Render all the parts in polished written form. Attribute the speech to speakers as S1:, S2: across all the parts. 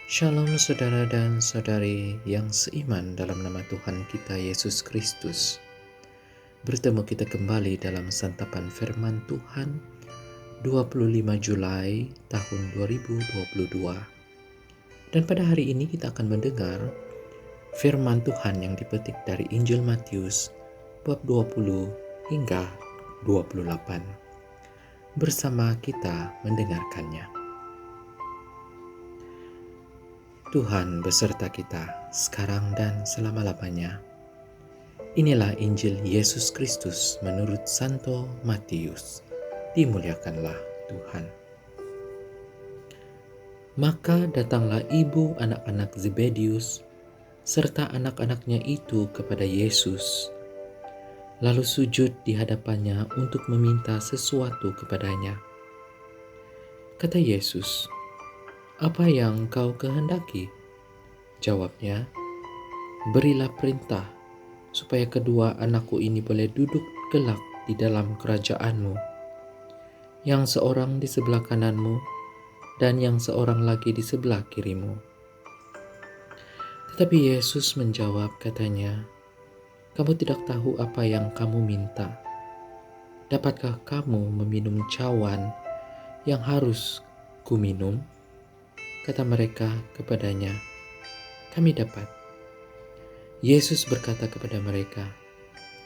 S1: Shalom saudara dan saudari yang seiman dalam nama Tuhan kita Yesus Kristus. Bertemu kita kembali dalam santapan firman Tuhan 25 Julai tahun 2022. Dan pada hari ini kita akan mendengar firman Tuhan yang dipetik dari Injil Matius bab 20 hingga 28. Bersama kita mendengarkannya. Tuhan beserta kita sekarang dan selama-lamanya. Inilah Injil Yesus Kristus menurut Santo Matius. Dimuliakanlah Tuhan. Maka datanglah ibu anak-anak Zebedius serta anak-anaknya itu kepada Yesus, lalu sujud di hadapannya untuk meminta sesuatu kepadanya. Kata Yesus, "Apa yang kau kehendaki?" Jawabnya, "Berilah perintah supaya kedua anakku ini boleh duduk kelak di dalam kerajaan-Mu, yang seorang di sebelah kanan-Mu dan yang seorang lagi di sebelah kiri-Mu." Tetapi Yesus menjawab katanya, "Kamu tidak tahu apa yang kamu minta. Dapatkah kamu meminum cawan yang harus kuminum?" Kata mereka kepadanya, "Kami dapat." Yesus berkata kepada mereka,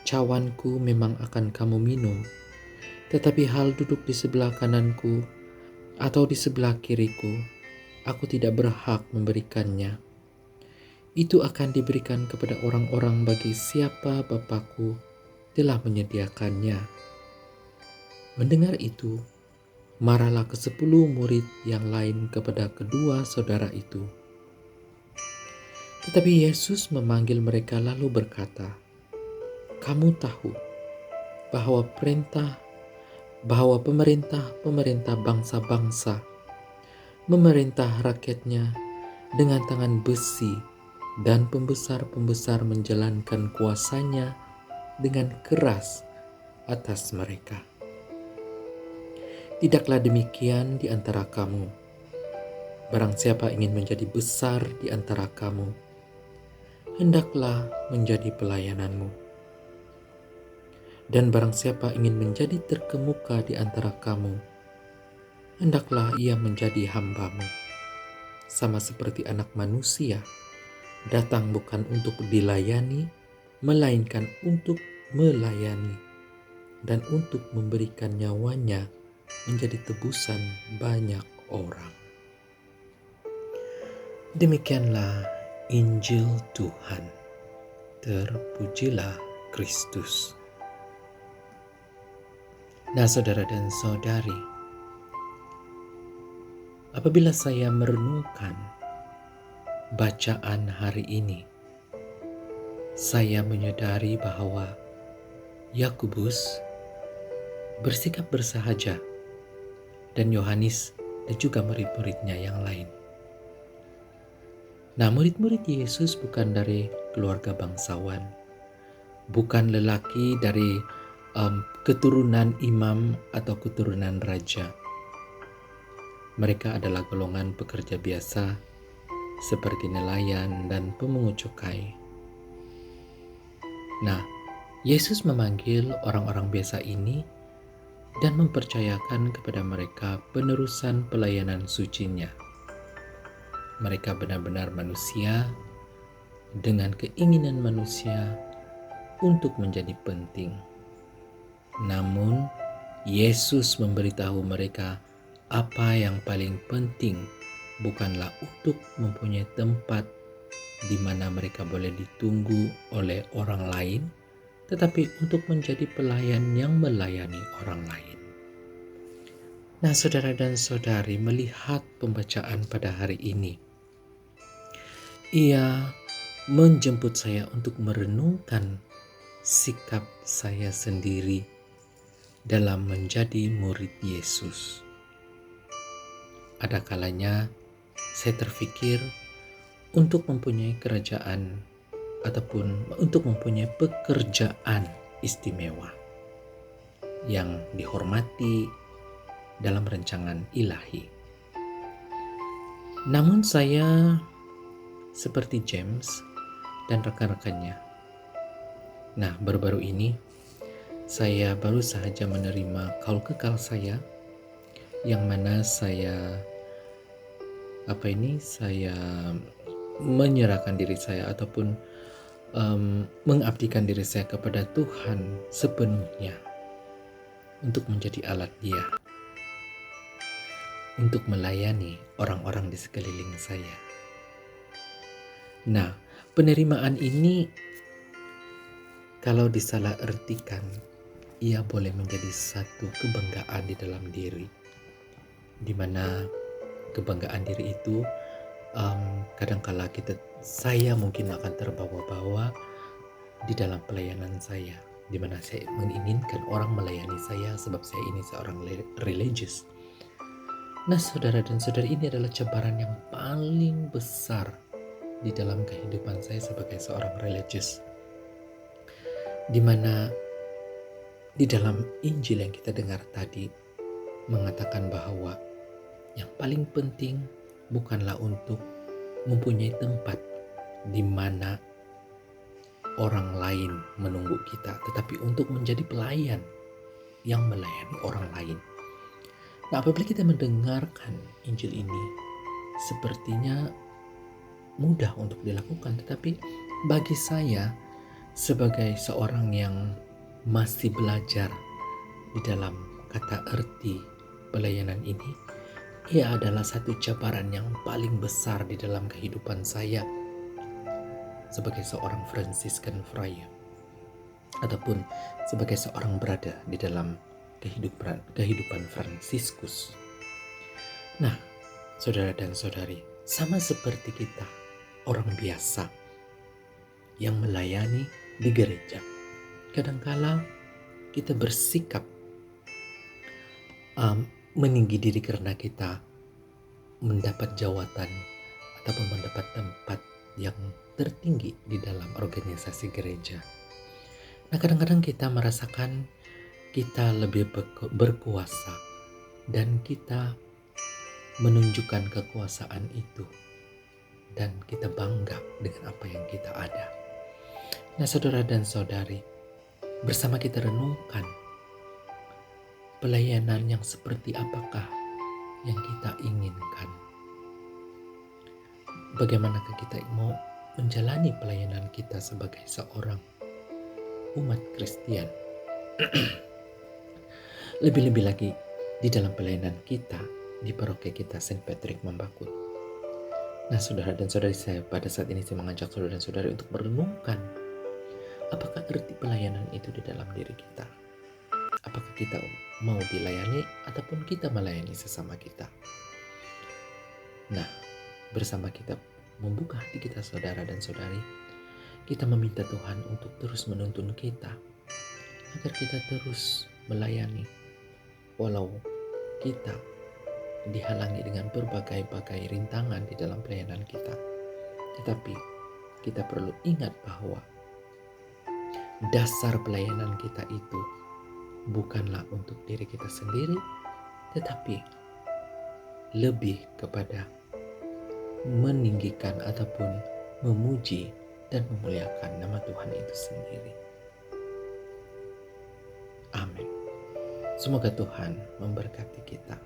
S1: "Cawanku memang akan kamu minum, tetapi hal duduk di sebelah kananku atau di sebelah kiriku, aku tidak berhak memberikannya. Itu akan diberikan kepada orang-orang bagi siapa Bapa-Ku telah menyediakannya." Mendengar itu, marahlah ke-10 murid yang lain kepada kedua saudara itu. Tetapi Yesus memanggil mereka lalu berkata, "Kamu tahu bahwa pemerintah bangsa-bangsa memerintah rakyatnya dengan tangan besi, dan pembesar-pembesar menjalankan kuasanya dengan keras atas mereka. Tidaklah demikian di antara kamu. Barang siapa ingin menjadi besar di antara kamu, hendaklah menjadi pelayananmu. Dan barang siapa ingin menjadi terkemuka di antara kamu, hendaklah ia menjadi hambamu. Sama seperti Anak Manusia datang bukan untuk dilayani, melainkan untuk melayani dan untuk memberikan nyawanya menjadi tebusan banyak orang." Demikianlah Injil Tuhan. Terpujilah Kristus. Nah, saudara dan saudari, apabila saya merenungkan bacaan hari ini, saya menyadari bahwa Yakobus bersikap bersahaja dan Yohanes dan juga murid-muridnya yang lain. Nah, murid-murid Yesus bukan dari keluarga bangsawan, bukan lelaki dari keturunan imam atau keturunan raja. Mereka adalah golongan pekerja biasa seperti nelayan dan pemungut cukai. Nah, Yesus memanggil orang-orang biasa ini dan mempercayakan kepada mereka penerusan pelayanan sucinya. Mereka benar-benar manusia dengan keinginan manusia untuk menjadi penting. Namun, Yesus memberitahu mereka apa yang paling penting bukanlah untuk mempunyai tempat di mana mereka boleh ditunggu oleh orang lain, tetapi untuk menjadi pelayan yang melayani orang lain. Nah, saudara dan saudari, melihat pembacaan pada hari ini, ia menjemput saya untuk merenungkan sikap saya sendiri dalam menjadi murid Yesus. Ada kalanya saya terfikir untuk mempunyai kerajaan ataupun untuk mempunyai pekerjaan istimewa yang dihormati dalam rancangan ilahi. Namun saya seperti James dan rekan-rekannya. Nah, baru-baru ini saya baru saja menerima kaul kekal saya, yang mana saya menyerahkan diri saya ataupun mengabdikan diri saya kepada Tuhan sepenuhnya untuk menjadi alat Dia untuk melayani orang-orang di sekeliling saya. Nah, penerimaan ini kalau disalah artikan, ia boleh menjadi satu kebanggaan di dalam diri, di mana kebanggaan diri itu kadangkala saya mungkin akan terbawa-bawa di dalam pelayanan saya, di mana saya menginginkan orang melayani saya sebab saya ini seorang religious. Nah, saudara dan saudari, ini adalah cabaran yang paling besar di dalam kehidupan saya sebagai seorang religious, di mana di dalam Injil yang kita dengar tadi mengatakan bahwa yang paling penting bukanlah untuk mempunyai tempat di mana orang lain menunggu kita, tetapi untuk menjadi pelayan yang melayani orang lain. Nah, apabila kita mendengarkan Injil ini, sepertinya mudah untuk dilakukan, tetapi bagi saya sebagai seorang yang masih belajar di dalam kata arti pelayanan ini, ia adalah satu cabaran yang paling besar di dalam kehidupan saya sebagai seorang Franciscan Friar, ataupun sebagai seorang berada di dalam kehidupan Fransiskus. Nah, saudara dan saudari, sama seperti kita, orang biasa yang melayani di gereja, kadangkala kita bersikap meninggi diri karena kita mendapat jawatan ataupun mendapat tempat yang tertinggi di dalam organisasi gereja. Nah, kadang-kadang kita merasakan kita lebih berkuasa dan kita menunjukkan kekuasaan itu dan kita bangga dengan apa yang kita ada. Nah, saudara dan saudari, bersama kita renungkan pelayanan yang seperti apakah yang kita inginkan. Bagaimanakah kita mau menjalani pelayanan kita sebagai seorang umat Kristen? Lebih-lebih lagi di dalam pelayanan kita di paroki kita Saint Patrick Mambakut. Nah, saudara dan saudari, saya pada saat ini saya mengajak saudara dan saudari untuk merenungkan apakah arti pelayanan itu di dalam diri kita. Apakah kita mau dilayani ataupun kita melayani sesama kita. Nah, bersama kita membuka hati kita, saudara dan saudari, kita meminta Tuhan untuk terus menuntun kita agar kita terus melayani walau kita dihalangi dengan berbagai-bagai rintangan di dalam pelayanan kita. Tetapi kita perlu ingat bahwa dasar pelayanan kita itu bukanlah untuk diri kita sendiri, tetapi lebih kepada meninggikan ataupun memuji dan memuliakan nama Tuhan itu sendiri. Amin. Semoga Tuhan memberkati kita.